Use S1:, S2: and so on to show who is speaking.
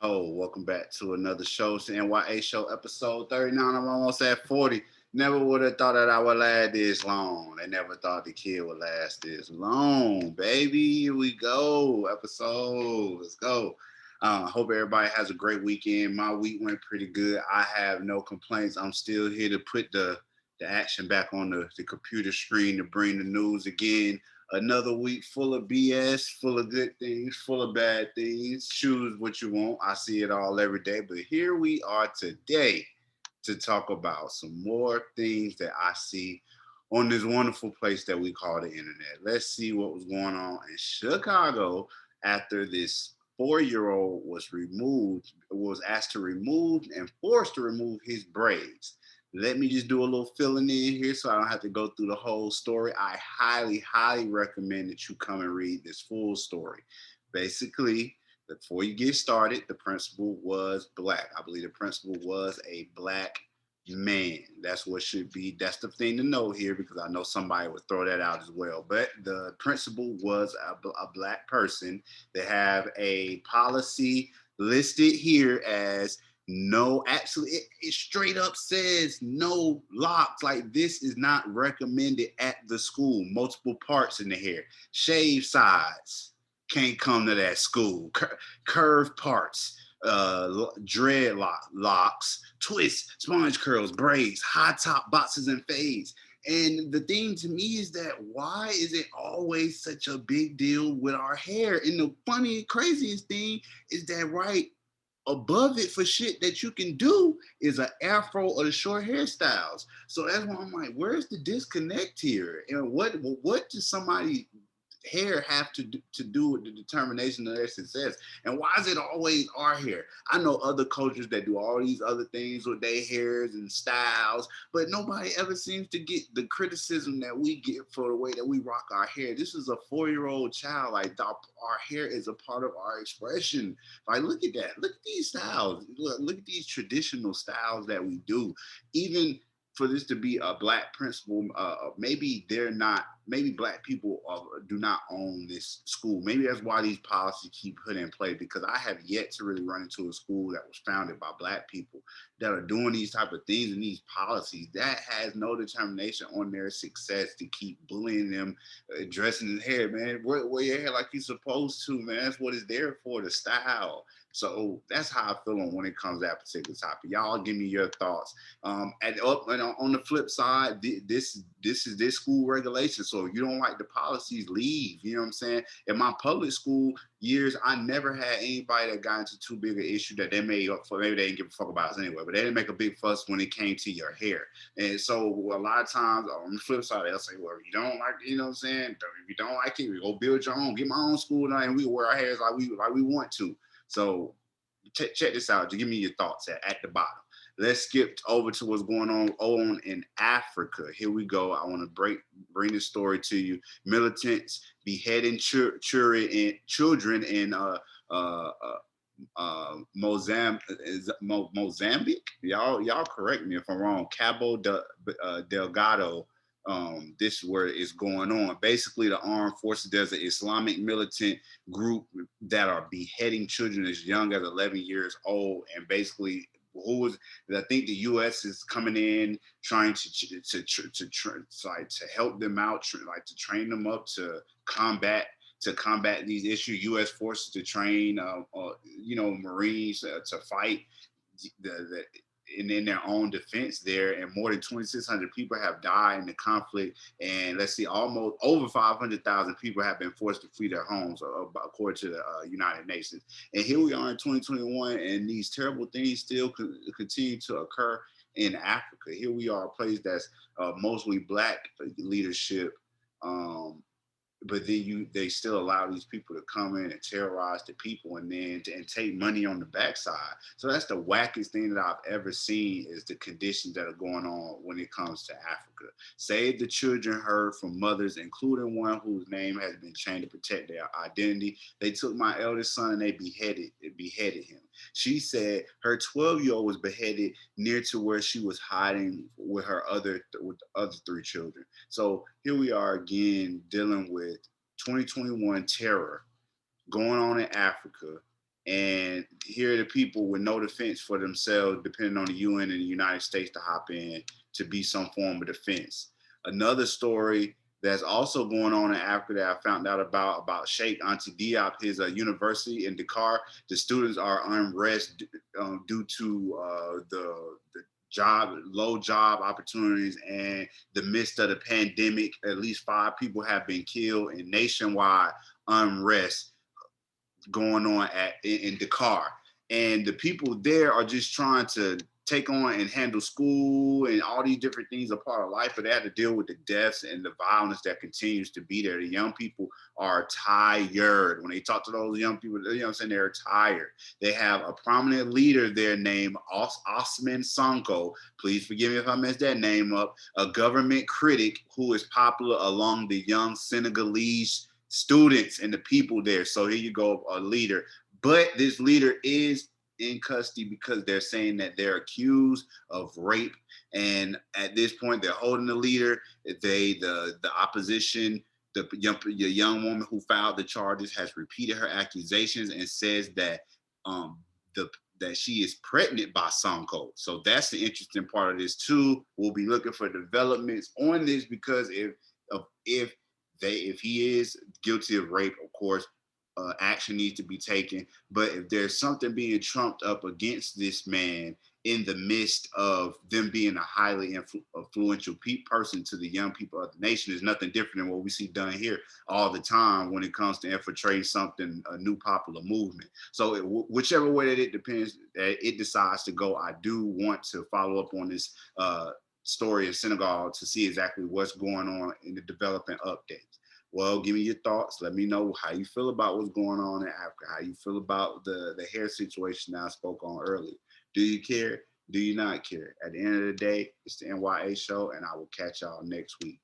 S1: Oh, welcome back to another show. It's the N.y.a show, episode 39. I'm almost at 40. Never would have thought that I would last this long. They never thought the kid would last this long. Baby, here we go. Episode. Let's go. Hope everybody has a great weekend. My week went pretty good. I have no complaints. I'm still here to put the action back on the computer screen to bring the news again. Another week full of BS, full of good things, full of bad things. Choose what you want. I see it all every day. But here we are today to talk about some more things that I see on this wonderful place that we call the internet. Let's see what was going on in Chicago after this 4-year-old was asked to remove and forced to remove his braids. Let me just do a little filling in here so I don't have to go through the whole story. I highly, highly recommend that you come and read this full story. Basically, before you get started, the principal was black. I believe the principal was a black man. That's what should be. That's the thing to know here because I know somebody would throw that out as well. But the principal was a black person. They have a policy listed here as no, actually, it straight up says no locks. Like this is not recommended at the school. Multiple parts in the hair, shave sides can't come to that school. Curved parts, dreadlock locks, twists, sponge curls, braids, high top boxes, and fades. And the thing to me is that why is it always such a big deal with our hair? And the funny, craziest thing is that right above it for shit that you can do is an afro or the short hairstyles. So that's why I'm like, where's the disconnect here? And what does somebody hair have to do with the determination of their success? And why is it always our hair? I know other cultures that do all these other things with their hairs and styles, but nobody ever seems to get the criticism that we get for the way that we rock our hair. This is a 4-year-old child. Like our hair is a part of our expression. Like look at that. Look at these styles. Look at these traditional styles that we do. Even for this to be a black principal, maybe they're not. Maybe black people do not own this school. Maybe that's why these policies keep put in place. Because I have yet to really run into a school that was founded by black people that are doing these type of things and these policies that has no determination on their success to keep bullying them, dressing his hair, man. Wear your hair like you're supposed to, man. That's what it's there for, the style. So that's how I feel on when it comes to that particular topic. Y'all give me your thoughts. And on the flip side, this is this school regulation. So if you don't like the policies, leave. You know what I'm saying? In my public school years, I never had anybody that got into too big an issue that they made up for. Maybe they didn't give a fuck about us anyway, but they didn't make a big fuss when it came to your hair. And so a lot of times on the flip side, they'll say, well, if you don't like it, you know what I'm saying? If you don't like it, we go build your own, get my own school now, and we wear our hairs like we want to. So check this out. Just give me your thoughts at the bottom. Let's skip over to what's going on in Africa. Here we go. I want to bring this story to you. Militants beheading children in uh, Mozambique. Y'all correct me if I'm wrong. Delgado. This is where it's going on. Basically, the armed forces, there's an Islamic militant group that are beheading children as young as 11 years old, and basically I think the U.S. is coming in trying to help them out, like to train them up to combat these issues. U.S. forces to train, Marines to fight the in their own defense there, and more than 2,600 people have died in the conflict, and let's see, almost over 500,000 people have been forced to flee their homes, according to the United Nations. And here we are in 2021, and these terrible things still continue to occur in Africa. Here we are, a place that's mostly black leadership. but then they still allow these people to come in and terrorize the people and then and take money on the backside. So that's the wackest thing that I've ever seen, is the conditions that are going on when it comes to Africa. Save the Children heard from mothers, including one whose name has been changed to protect their identity. They took my eldest son and they beheaded him. She said her 12-year-old was beheaded near to where she was hiding with with the other three children. So here we are again dealing with 2021 terror going on in Africa. And here are the people with no defense for themselves, depending on the UN and the United States to hop in to be some form of defense. Another story that's also going on in Africa that I found out about Sheikh Anta Diop, his university in Dakar. The students are unrest due to the low job opportunities and the midst of the pandemic. At least 5 people have been killed in nationwide unrest going on in Dakar. And the people there are just trying to take on and handle school and all these different things are part of life, but they have to deal with the deaths and the violence that continues to be there. The young people are tired. When they talk to those young people, you know what I'm saying, they're tired. They have a prominent leader there named Osman Sonko. Please forgive me if I messed that name up. A government critic who is popular among the young Senegalese students and the people there. So here you go, a leader. But this leader is in custody because they're saying that they're accused of rape. And at this point, they're holding the leader. The opposition, the young woman who filed the charges has repeated her accusations and says that um, the that she is pregnant by Sonko. So that's the interesting part of this too. We'll be looking for developments on this because if he is guilty of rape, of course, action needs to be taken. But if there's something being trumped up against this man in the midst of them being a highly influential person to the young people of the nation, is nothing different than what we see done here all the time when it comes to infiltrating something, a new popular movement. So whichever way that it decides to go, I do want to follow up on this story in Senegal to see exactly what's going on in the developing updates. Well, give me your thoughts. Let me know how you feel about what's going on in Africa, how you feel about the hair situation that I spoke on earlier. Do you care? Do you not care? At the end of the day, it's the N.y.a show, and I will catch y'all next week.